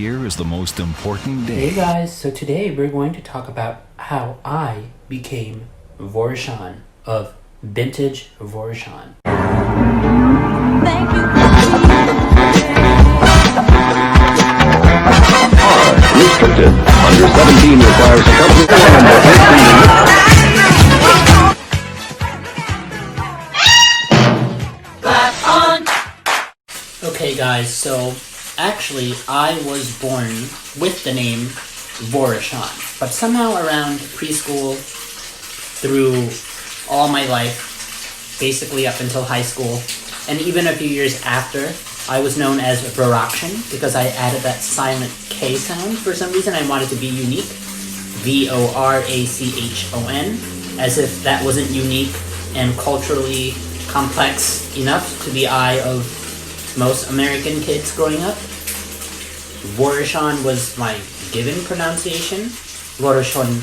Here is the most important day. Hey guys, so today we're going to talk about how I became 𝗲𝗏𝗡 of vintage 𝗲𝗏𝗡. Thank you. Restricted. Under 17 requires a company. Okay guys, so actually I was born with the name 𝗲𝗏𝗡, but somehow around preschool through all my life, basically up until high school, and even a few years after, I was known as 𝗲𝗏𝗥𝗢𝗖𝗞 because I added that silent K sound. For some reason I wanted to be unique, 𝗲𝗲𝗥𝗢𝗖𝗞-𝗲𝗎𝗡, as if that wasn't unique and culturally complex enough to the eye of most American kids growing up. 𝗲𝗏𝗡 was my given pronunciation, 𝗲𝗏𝗡,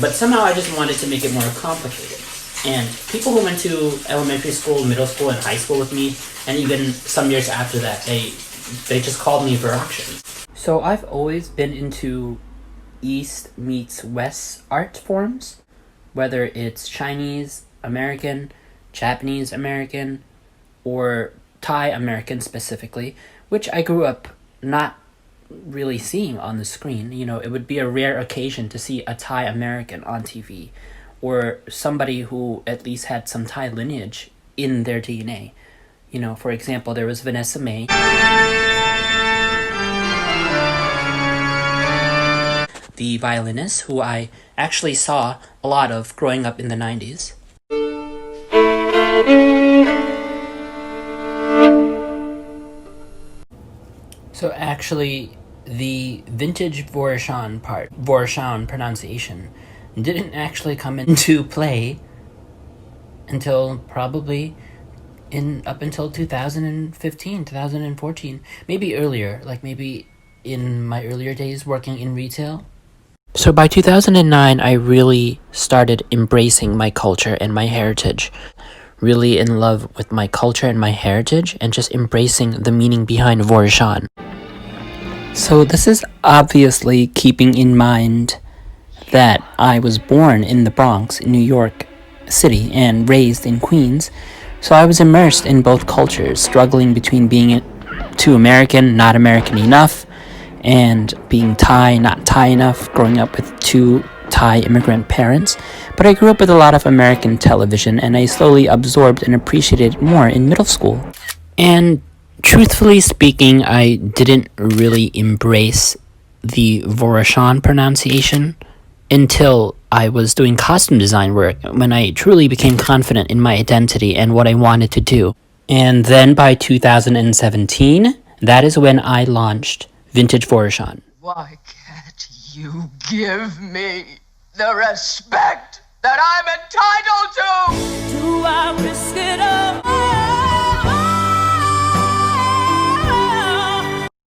but somehow I just wanted to make it more complicated. And people who went to elementary school, middle school, and high school with me, and even some years after that, they just called me 𝗲𝗏𝗥𝗢𝗖𝗞. So I've always been into East meets West art forms, whether it's Chinese American, Japanese American, or Thai American specifically, which I grew up not really seeing on the screen. You know, it would be a rare occasion to see a Thai American on TV, or somebody who at least had some Thai lineage in their DNA. You know, for example, there was Vanessa Mae, the violinist who I actually saw a lot of growing up in the 90s. So actually, the vintage 𝗲𝗏𝗡 part, 𝗲𝗏𝗡 pronunciation, didn't actually come into play until probably up until 2015, 2014, maybe earlier, like maybe in my earlier days working in retail. So by 2009, I really started embracing my culture and my heritage. Really in love with my culture and my heritage, and just embracing the meaning behind 𝗲𝗏𝗡. So this is obviously keeping in mind that I was born in the Bronx, in New York City, and raised in Queens. So I was immersed in both cultures, struggling between being too American, not American enough, and being Thai, not Thai enough, growing up with two Thai immigrant parents. But I grew up with a lot of American television, and I slowly absorbed and appreciated it more in middle school. And truthfully speaking, I didn't really embrace the 𝗲𝗏𝗡 pronunciation until I was doing costume design work, when I truly became confident in my identity and what I wanted to do. And then by 2017, that is when I launched vintage 𝗲𝗏𝗡. Why can't you give me the respect that I'm entitled